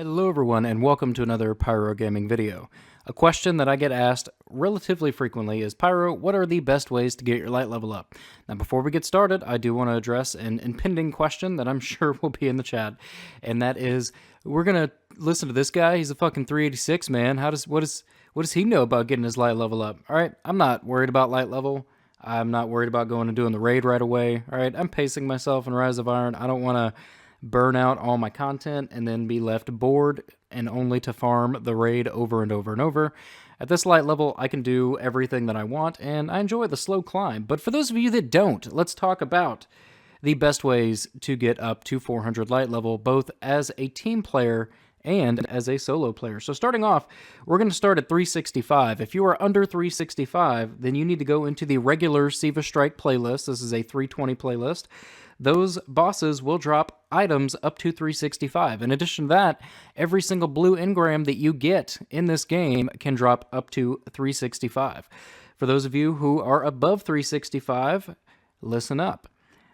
Hello everyone and welcome to another Pyro Gaming video. A question that I get asked relatively frequently is, Pyro, what are the best ways to get your light level up? Now before we get started, I do want to address an impending question that I'm sure will be in the chat, and that is, we're going to listen to this guy. He's a fucking 386, man. What does he know about getting his light level up? Alright, I'm not worried about light level. I'm not worried about going and doing the raid right away. Alright, I'm pacing myself in Rise of Iron. I don't want to burn out all my content and then be left bored and only to farm the raid over and over and over. At this light level, I can do everything that I want, and I enjoy the slow climb. But for those of you that don't, let's talk about the best ways to get up to 400 light level, both as a team player and as a solo player. So starting off, we're going to start at 365. If you are under 365, then you need to go into the regular Siva Strike playlist. This is a 320 playlist. Those bosses will drop items up to 365. In addition to that, every single blue engram that you get in this game can drop up to 365. For those of you who are above 365, listen up.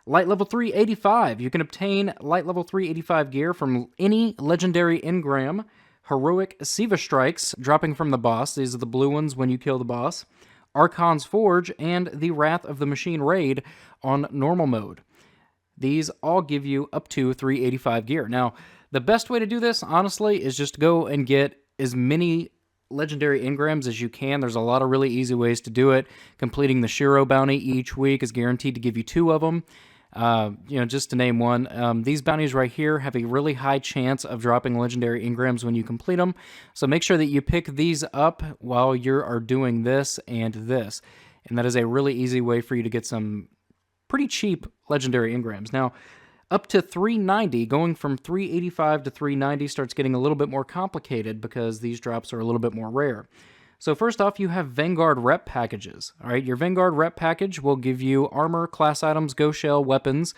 Light level 385. You can obtain light level 385 gear from any legendary engram. Heroic Siva Strikes, dropping from the boss. These are the blue ones when you kill the boss. Archon's Forge, and the Wrath of the Machine raid on normal mode. These all give you up to 385 gear. Now, the best way to do this, honestly, is just go and get as many legendary engrams as you can. There's a lot of really easy ways to do it. Completing the Shiro bounty each week is guaranteed to give you 2 of them. Just to name one. These bounties right here have a really high chance of dropping legendary engrams when you complete them. So make sure that you pick these up while you are doing this and this. And that is a really easy way for you to get some pretty cheap legendary engrams. Now, up to 390, going from 385 to 390 starts getting a little bit more complicated because these drops are a little bit more rare. So first off, you have Vanguard rep packages. All right, your Vanguard rep package will give you armor, class items, ghost shell, weapons,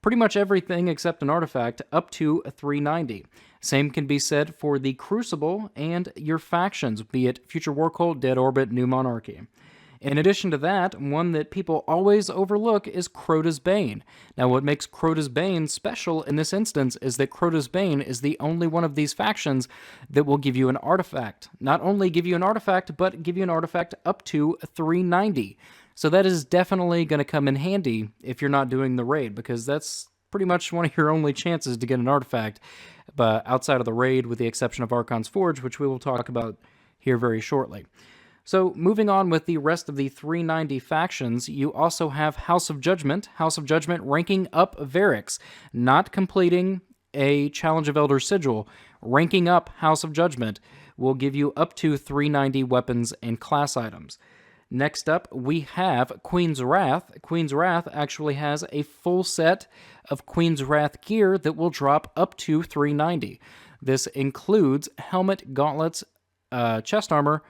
pretty much everything except an artifact up to 390. Same can be said for the Crucible and your factions, be it Future War Cult, Dead Orbit, New Monarchy. In addition to that, one that people always overlook is Crota's Bane. Now, what makes Crota's Bane special in this instance is that Crota's Bane is the only one of these factions that will give you an artifact. Not only give you an artifact, but give you an artifact up to 390. So that is definitely going to come in handy if you're not doing the raid, because that's pretty much one of your only chances to get an artifact, but outside of the raid, with the exception of Archon's Forge, which we will talk about here very shortly. So moving on with the rest of the 390 factions, you also have House of Judgment. House of Judgment ranking up Varix, not completing a Challenge of Elder Sigil. Ranking up House of Judgment will give you up to 390 weapons and class items. Next up, we have Queen's Wrath. Queen's Wrath actually has a full set of Queen's Wrath gear that will drop up to 390. This includes helmet, gauntlets, chest armor,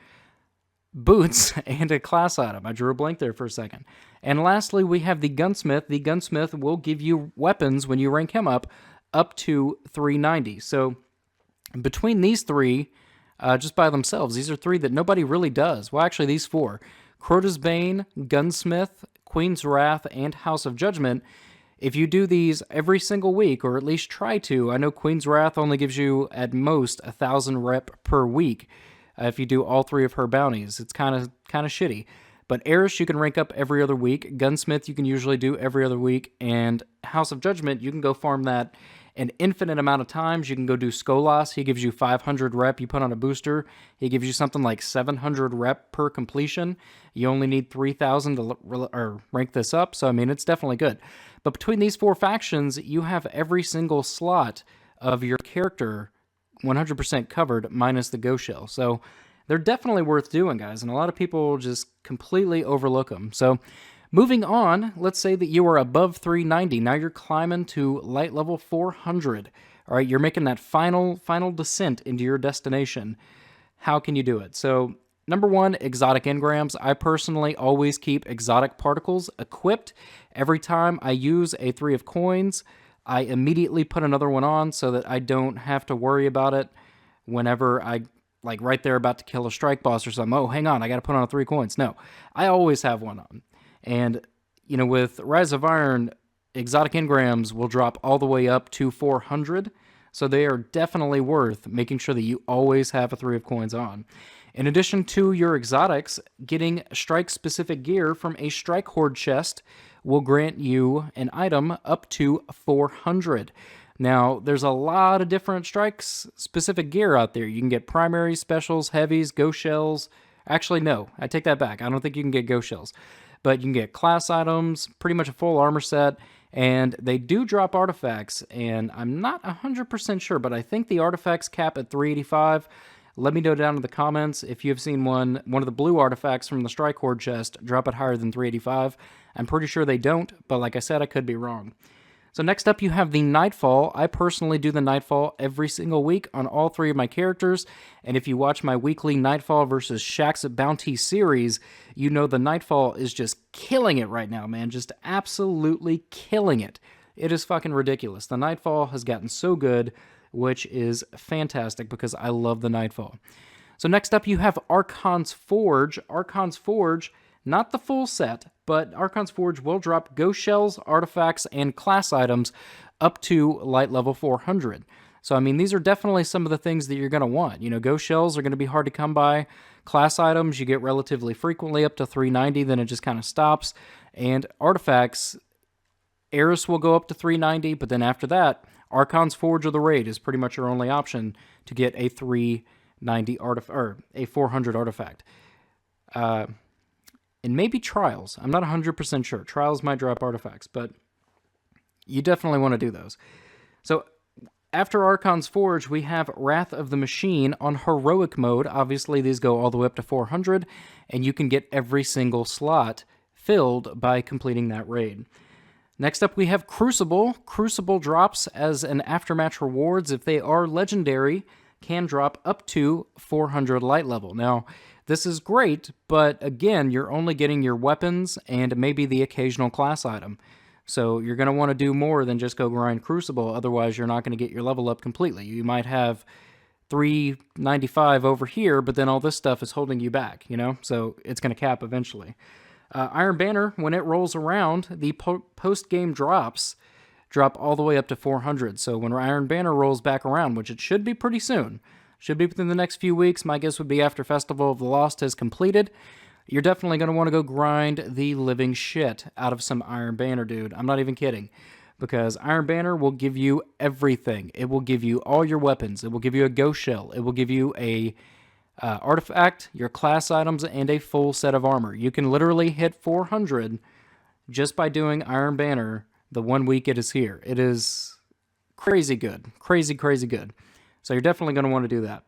boots, and a class item. I drew a blank there for a second. And lastly, we have the Gunsmith. The Gunsmith will give you weapons when you rank him up to 390. So between these three, just by themselves, these are 3 that nobody really does. Well, actually, these 4. Crota's Bane, Gunsmith, Queen's Wrath, and House of Judgment. If you do these every single week, or at least try to, I know Queen's Wrath only gives you, at most, 1,000 rep per week. If you do all 3 of her bounties, it's kind of shitty. But Eris, you can rank up every other week. Gunsmith, you can usually do every other week. And House of Judgment, you can go farm that an infinite amount of times. You can go do Skolas. He gives you 500 rep. You put on a booster. He gives you something like 700 rep per completion. You only need 3,000 to rank this up. So, I mean, it's definitely good. But between these 4 factions, you have every single slot of your character 100% covered, minus the ghost shell. So they're definitely worth doing, guys, and a lot of people just completely overlook them. So moving on, let's say that you are above 390. Now you're climbing to light level 400. All right, you're making that final descent into your destination. How can you do it? So number 1, exotic engrams. I personally always keep exotic particles equipped. Every time I use a 3 of coins, I immediately put another one on so that I don't have to worry about it whenever I, like, right there about to kill a strike boss or something. Oh, hang on, I got to put on 3 coins. No, I always have one on. And, with Rise of Iron, exotic engrams will drop all the way up to 400. So they are definitely worth making sure that you always have a 3 of coins on. In addition to your exotics, getting strike-specific gear from a strike horde chest will grant you an item up to 400. Now, there's a lot of different strike-specific gear out there. You can get primaries, specials, heavies, ghost shells. Actually, no, I take that back. I don't think you can get ghost shells. But you can get class items, pretty much a full armor set, and they do drop artifacts, and I'm not 100% sure, but I think the artifacts cap at 385. Let me know down in the comments if you have seen one of the blue artifacts from the Strike Horde chest drop it higher than 385. I'm pretty sure they don't, but like I said, I could be wrong. So next up you have the Nightfall. I personally do the Nightfall every single week on all 3 of my characters, and if you watch my weekly Nightfall versus Shaxx Bounty series, you know the Nightfall is just killing it right now, man. Just absolutely killing it. It is fucking ridiculous. The Nightfall has gotten so good, which is fantastic because I love the Nightfall. So next up you have Archon's Forge. Archon's Forge, not the full set, but Archon's Forge will drop ghost shells, artifacts, and class items up to light level 400. So, I mean, these are definitely some of the things that you're going to want. You know, ghost shells are going to be hard to come by. Class items you get relatively frequently up to 390, then it just kind of stops. And artifacts, Eris will go up to 390, but then after that, Archon's Forge or the Raid is pretty much your only option to get a 390 artifact, or a 400 artifact. And maybe Trials. I'm not 100% sure. Trials might drop artifacts, but you definitely want to do those. So after Archon's Forge, we have Wrath of the Machine on Heroic mode. Obviously, these go all the way up to 400, and you can get every single slot filled by completing that raid. Next up, we have Crucible. Crucible drops as an aftermatch rewards. If they are legendary, can drop up to 400 light level. Now, this is great, but again, you're only getting your weapons and maybe the occasional class item. So you're going to want to do more than just go grind Crucible, otherwise you're not going to get your level up completely. You might have 395 over here, but then all this stuff is holding you back, you know? So it's going to cap eventually. Iron Banner, when it rolls around, the post-game drops drop all the way up to 400. So when Iron Banner rolls back around, which it should be pretty soon, should be within the next few weeks, my guess would be after Festival of the Lost has completed, you're definitely going to want to go grind the living shit out of some Iron Banner, dude. I'm not even kidding. Because Iron Banner will give you everything. It will give you all your weapons. It will give you a ghost shell. It will give you a artifact, your class items, and a full set of armor. You can literally hit 400 just by doing Iron Banner the 1 week it is here. It is crazy good. Crazy, crazy good. So you're definitely going to want to do that.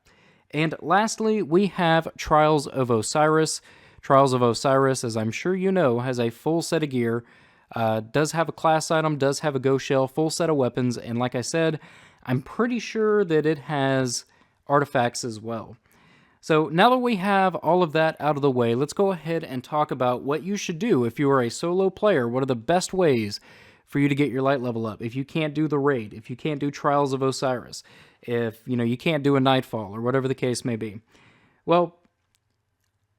And lastly, we have Trials of Osiris. Trials of Osiris, as I'm sure you know, has a full set of gear, does have a class item, does have a ghost shell, full set of weapons, and like I said, I'm pretty sure that it has artifacts as well. So now that we have all of that out of the way, let's go ahead and talk about what you should do if you are a solo player. What are the best ways for you to get your light level up? If you can't do the raid, if you can't do Trials of Osiris, if you can't do a Nightfall or whatever the case may be. Well,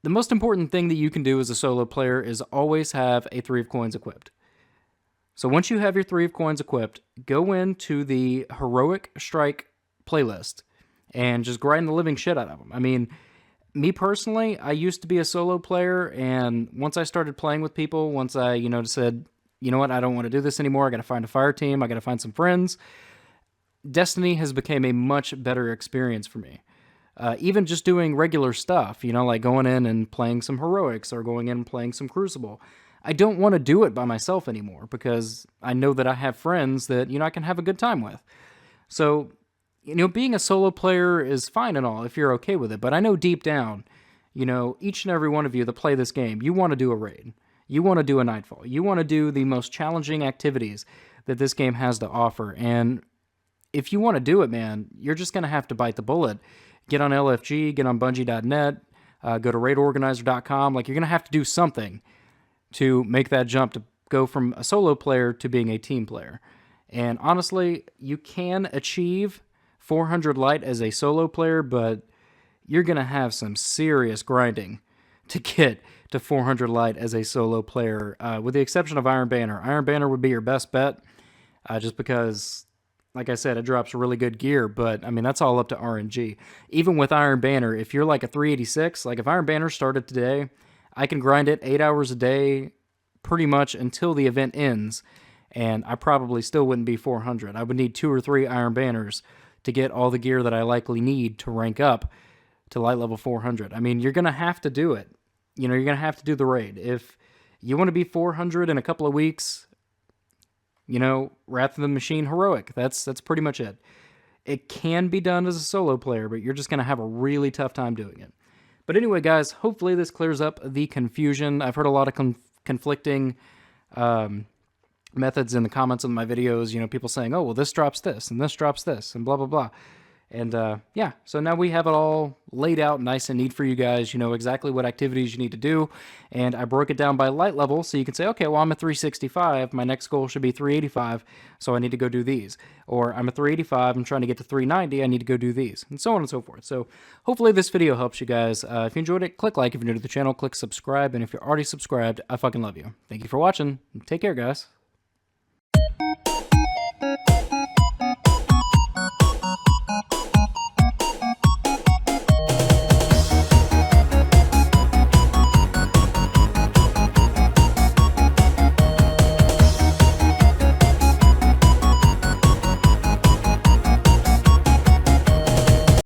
the most important thing that you can do as a solo player is always have a 3 of coins equipped. So once you have your 3 of coins equipped, go into the Heroic Strike playlist and just grind the living shit out of them. I mean, me personally, I used to be a solo player, and once I started playing with people, once I, said, you know what, I don't want to do this anymore, I got to find a fire team, I got to find some friends, Destiny has become a much better experience for me. Even just doing regular stuff, like going in and playing some Heroics or going in and playing some Crucible. I don't want to do it by myself anymore because I know that I have friends that, I can have a good time with. So, being a solo player is fine and all if you're okay with it, but I know deep down, each and every one of you that play this game, you want to do a raid. You want to do a Nightfall. You want to do the most challenging activities that this game has to offer, and if you want to do it, man, you're just going to have to bite the bullet. Get on LFG, get on Bungie.net, go to raidorganizer.com. You're going to have to do something to make that jump to go from a solo player to being a team player. And honestly, you can achieve 400 light as a solo player, but you're going to have some serious grinding to get to 400 light as a solo player, with the exception of Iron Banner. Iron Banner would be your best bet, just because like I said, it drops really good gear, but I mean, that's all up to RNG. Even with Iron Banner, if you're like a 386, like if Iron Banner started today, I can grind it 8 hours a day pretty much until the event ends, and I probably still wouldn't be 400. I would need 2 or 3 Iron Banners to get all the gear that I likely need to rank up to light level 400. I mean, you're going to have to do it. You're going to have to do the raid. If you want to be 400 in a couple of weeks, Wrath of the Machine Heroic. That's pretty much it. It can be done as a solo player, but you're just going to have a really tough time doing it. But anyway, guys, hopefully this clears up the confusion. I've heard a lot of conflicting methods in the comments of my videos. People saying, oh, well, this drops this, and this drops this, and blah, blah, blah. And yeah, so now we have it all laid out nice and neat for you guys. You know exactly what activities you need to do. And I broke it down by light level, so you can say, okay, well, I'm at 365. My next goal should be 385, so I need to go do these. Or I'm at 385, I'm trying to get to 390, I need to go do these, and so on and so forth. So hopefully this video helps you guys. If you enjoyed it, click like. If you're new to the channel, click subscribe. And if you're already subscribed, I fucking love you. Thank you for watching. Take care, guys.